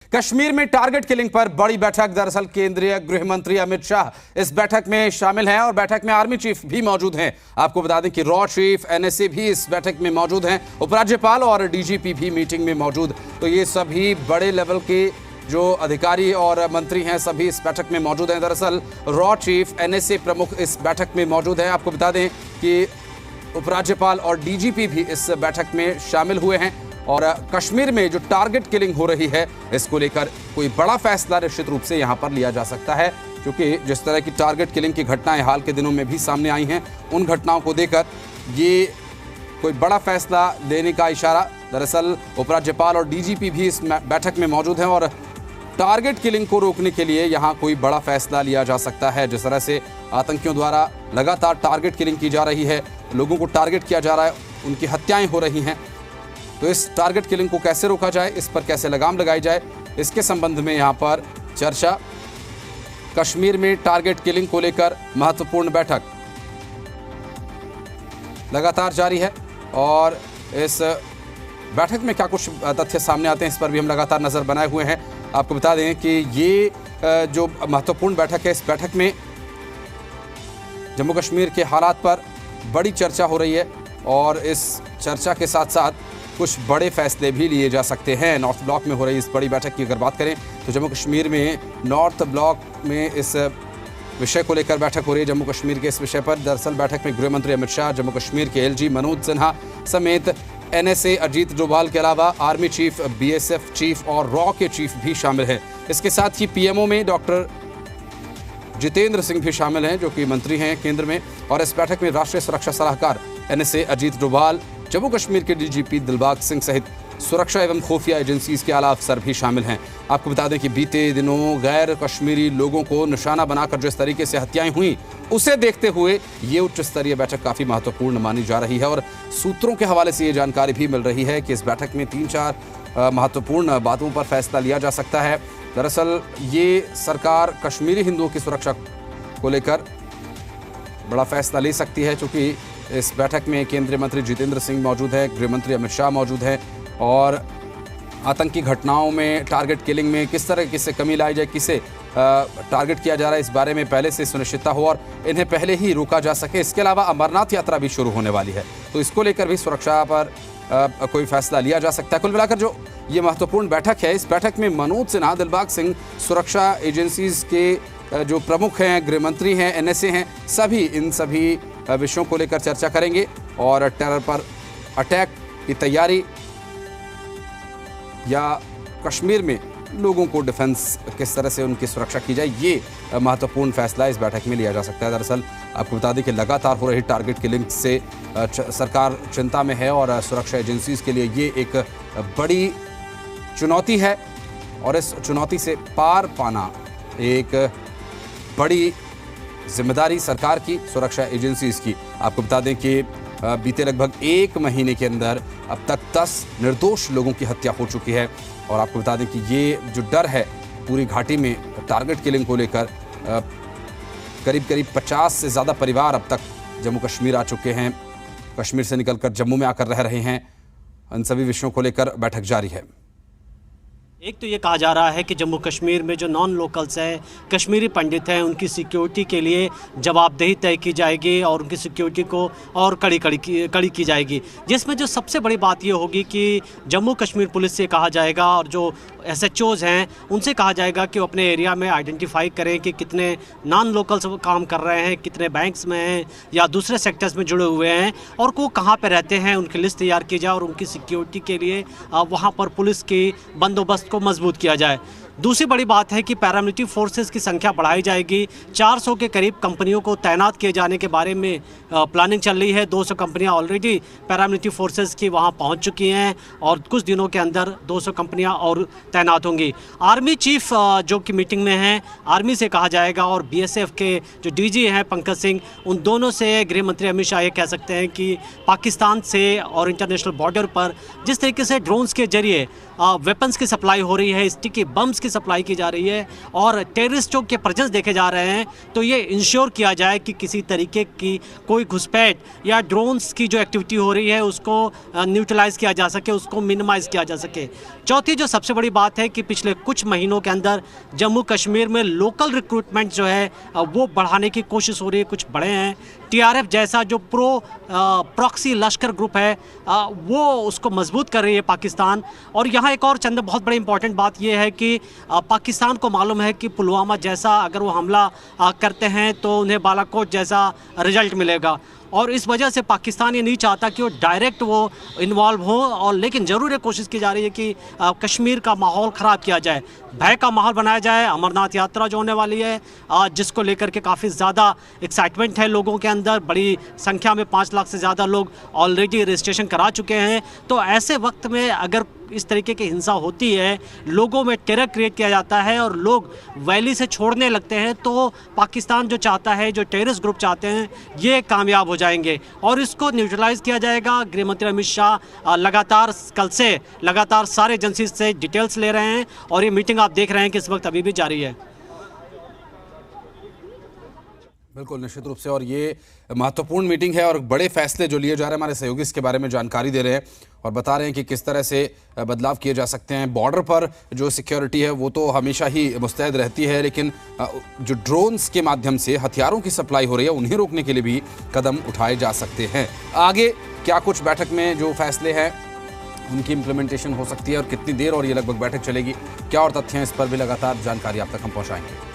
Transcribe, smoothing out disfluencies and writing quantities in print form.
कश्मीर में target killing पर बड़ी बैठक। दरअसल केंद्रीय गृह मंत्री अमित शाह इस बैठक में शामिल हैं और बैठक में आर्मी चीफ भी मौजूद हैं। आपको बता दें कि रॉ चीफ एनएसए भी इस बैठक में मौजूद हैं। उपराज्यपाल और डीजीपी भी मीटिंग में मौजूद। तो ये सभी बड़े लेवल के जो अधिकारी और मंत्री हैं सभी इस बैठक में मौजूद हैं। दरअसल रॉ चीफ एनएसए प्रमुख इस बैठक में मौजूद है। आपको बता दें कि उपराज्यपाल और डीजीपी भी इस बैठक में शामिल हुए हैं और कश्मीर में जो टारगेट किलिंग हो रही है इसको लेकर कोई बड़ा फैसला निश्चित रूप से यहां पर लिया जा सकता है, क्योंकि जिस तरह की टारगेट किलिंग की घटनाएं हाल के दिनों में भी सामने आई हैं, उन घटनाओं को देखकर ये कोई बड़ा फैसला लेने का इशारा। दरअसल उपराज्यपाल और डीजीपी भी इस बैठक में मौजूद हैं और टारगेट किलिंग को रोकने के लिए यहाँ कोई बड़ा फैसला लिया जा सकता है। जिस तरह से आतंकियों द्वारा लगातार टारगेट किलिंग की जा रही है, लोगों को टारगेट किया जा रहा है, उनकी हत्याएं हो रही हैं, तो इस टारगेट किलिंग को कैसे रोका जाए, इस पर कैसे लगाम लगाई जाए, इसके संबंध में यहाँ पर चर्चा। कश्मीर में टारगेट किलिंग को लेकर महत्वपूर्ण बैठक लगातार जारी है और इस बैठक में क्या कुछ तथ्य सामने आते हैं इस पर भी हम लगातार नजर बनाए हुए हैं। आपको बता दें कि ये जो महत्वपूर्ण बैठक है, इस बैठक में जम्मू कश्मीर के हालात पर बड़ी चर्चा हो रही है और इस चर्चा के साथ साथ कुछ बड़े फैसले भी लिए जा सकते हैं। नॉर्थ ब्लॉक में हो रही इस बड़ी बैठक की अगर बात करें तो जम्मू कश्मीर में नॉर्थ ब्लॉक में इस विषय को लेकर बैठक हो रही है। जम्मू कश्मीर के इस विषय पर दरअसल बैठक में गृह मंत्री अमित शाह, जम्मू कश्मीर के एलजी मनोज सिन्हा समेत एनएसए अजीत डोभाल के अलावा आर्मी चीफ, बीएसएफ चीफ और रॉ के चीफ भी शामिल हैं। इसके साथ ही पीएमओ में डॉक्टर जितेंद्र सिंह भी शामिल हैं जो कि मंत्री हैं केंद्र में। और इस बैठक में राष्ट्रीय सुरक्षा सलाहकार एनएसए अजीत डोभाल, जम्मू कश्मीर के डीजीपी दिलबाग सिंह सहित सुरक्षा एवं खुफिया एजेंसीज के आला अफसर भी शामिल हैं। आपको बता दें कि बीते दिनों गैर कश्मीरी लोगों को निशाना बनाकर जिस तरीके से हत्याएं हुई, उसे देखते हुए ये उच्च स्तरीय बैठक काफ़ी महत्वपूर्ण मानी जा रही है। और सूत्रों के हवाले से ये जानकारी भी मिल रही है कि इस बैठक में 3-4 महत्वपूर्ण बातों पर फैसला लिया जा सकता है। दरअसल ये सरकार कश्मीरी हिंदुओं की सुरक्षा को लेकर बड़ा फैसला ले सकती है, क्योंकि इस बैठक में केंद्रीय मंत्री जितेंद्र सिंह मौजूद है, गृह मंत्री अमित शाह मौजूद हैं और आतंकी घटनाओं में टारगेट किलिंग में किस तरह से कमी लाई जाए, किसे टारगेट किया जा रहा है, इस बारे में पहले से सुनिश्चितता हो और इन्हें पहले ही रोका जा सके। इसके अलावा अमरनाथ यात्रा भी शुरू होने वाली है, तो इसको लेकर भी सुरक्षा पर कोई फैसला लिया जा सकता है। कुल मिलाकर जो ये महत्वपूर्ण बैठक है, इस बैठक में मनोज सिन्हा, दिलबाग सिंह, सुरक्षा एजेंसीज के जो प्रमुख हैं, गृह मंत्री हैं, एनएसए हैं, सभी इन सभी विषयों को लेकर चर्चा करेंगे और टेरर पर अटैक की तैयारी या कश्मीर में लोगों को डिफेंस किस तरह से उनकी सुरक्षा की जाए, ये महत्वपूर्ण फैसला इस बैठक में लिया जा सकता है। दरअसल आपको बता दें कि लगातार हो रही टारगेट किलिंग से सरकार चिंता में है और सुरक्षा एजेंसीज के लिए ये एक बड़ी चुनौती है और इस चुनौती से पार पाना एक बड़ी जिम्मेदारी सरकार की, सुरक्षा एजेंसीज की। आपको बता दें कि बीते लगभग 1 महीने के अंदर अब तक 10 निर्दोष लोगों की हत्या हो चुकी है और आपको बता दें कि ये जो डर है पूरी घाटी में टारगेट किलिंग को लेकर, करीब 50 से ज़्यादा परिवार अब तक जम्मू कश्मीर आ चुके हैं, कश्मीर से निकलकर जम्मू में आकर रह रहे हैं। इन सभी विषयों को लेकर बैठक जारी है। एक तो ये कहा जा रहा है कि जम्मू कश्मीर में जो नॉन लोकल्स हैं, कश्मीरी पंडित हैं, उनकी सिक्योरिटी के लिए जवाबदेही तय की जाएगी और उनकी सिक्योरिटी को और कड़ी की जाएगी, जिसमें जो सबसे बड़ी बात ये होगी कि जम्मू कश्मीर पुलिस से कहा जाएगा और जो SHOs हैं उनसे कहा जाएगा कि वो अपने एरिया में आइडेंटिफाई करें कि कितने नॉन लोकल्स काम कर रहे हैं, कितने बैंक्स में हैं या दूसरे सेक्टर्स में जुड़े हुए हैं और वो कहाँ पर रहते हैं, उनकी लिस्ट तैयार की जाए और उनकी सिक्योरिटी के लिए वहाँ पर पुलिस की बंदोबस्त को मजबूत किया जाए। दूसरी बड़ी बात है कि पैरामिलिट्री फोर्सेस की संख्या बढ़ाई जाएगी। 400 के करीब कंपनियों को तैनात किए जाने के बारे में प्लानिंग चल रही है। 200 कंपनियां ऑलरेडी पैरामिलिट्री फोर्सेस की वहां पहुंच चुकी हैं और कुछ दिनों के अंदर 200 कंपनियां और तैनात होंगी। आर्मी चीफ जो कि मीटिंग में हैं, आर्मी से कहा जाएगा और बीएसएफ के जो डीजी हैं पंकज सिंह, उन दोनों से गृह मंत्री अमित शाह ये कह सकते हैं कि पाकिस्तान से और इंटरनेशनल बॉर्डर पर जिस तरीके से ड्रोन्स के जरिए वेपन्स की सप्लाई हो रही है, स्टिकी बम्स की की सप्लाई की जा रही है और टेररिस्टों के प्रेजेंस देखे जा रहे हैं, तो ये इंश्योर किया जाए कि किसी तरीके की कोई घुसपैठ या ड्रोन्स की जो एक्टिविटी हो रही है उसको न्यूट्रलाइज किया जा सके, उसको मिनिमाइज किया जा सके। चौथी जो सबसे बड़ी बात है कि पिछले कुछ महीनों के अंदर जम्मू कश्मीर में लोकल रिक्रूटमेंट जो है वो बढ़ाने की कोशिश हो रही है, कुछ बड़े हैं। टीआरएफ जैसा जो प्रॉक्सी लश्कर ग्रुप है वो उसको मजबूत कर रही है पाकिस्तान। और यहाँ एक और चंद बहुत बड़ी इंपॉर्टेंट बात ये है कि पाकिस्तान को मालूम है कि पुलवामा जैसा अगर वो हमला करते हैं तो उन्हें बालाकोट जैसा रिजल्ट मिलेगा, और इस वजह से पाकिस्तान ये नहीं चाहता कि वो डायरेक्ट वो इन्वॉल्व हो। और लेकिन ज़रूर ये कोशिश की जा रही है कि कश्मीर का माहौल ख़राब किया जाए, भय का माहौल बनाया जाए। अमरनाथ यात्रा जो होने वाली है जिसको लेकर के काफ़ी ज़्यादा एक्साइटमेंट है लोगों के अंदर, बड़ी संख्या में 5 लाख से ज़्यादा लोग ऑलरेडी रजिस्ट्रेशन करा चुके हैं। तो ऐसे वक्त में अगर इस तरीके की हिंसा होती है, लोगों में टेरर क्रिएट किया जाता है और लोग वैली से छोड़ने लगते हैं, तो पाकिस्तान जो चाहता है, जो टेररिस्ट ग्रुप चाहते हैं, ये कामयाब हो जाएंगे और इसको न्यूट्रलाइज किया जाएगा। गृहमंत्री अमित शाह लगातार कल से लगातार सारे एजेंसीज से डिटेल्स ले रहे हैं और ये मीटिंग आप देख रहे हैं कि इस वक्त अभी भी जारी है। बिल्कुल, निश्चित रूप से, और ये महत्वपूर्ण मीटिंग है और बड़े फैसले जो लिए जा रहे हैं। हमारे सहयोगी इसके बारे में जानकारी दे रहे हैं और बता रहे हैं कि किस तरह से बदलाव किए जा सकते हैं। बॉर्डर पर जो सिक्योरिटी है वो तो हमेशा ही मुस्तैद रहती है, लेकिन जो ड्रोन्स के माध्यम से हथियारों की सप्लाई हो रही है उन्हें रोकने के लिए भी कदम उठाए जा सकते हैं। आगे क्या कुछ बैठक में जो फैसले हैं उनकी इम्प्लीमेंटेशन हो सकती है और कितनी देर और ये लगभग बैठक चलेगी, क्या और तथ्य हैं, इस पर भी लगातार जानकारी आप तक हम पहुँचाएंगे।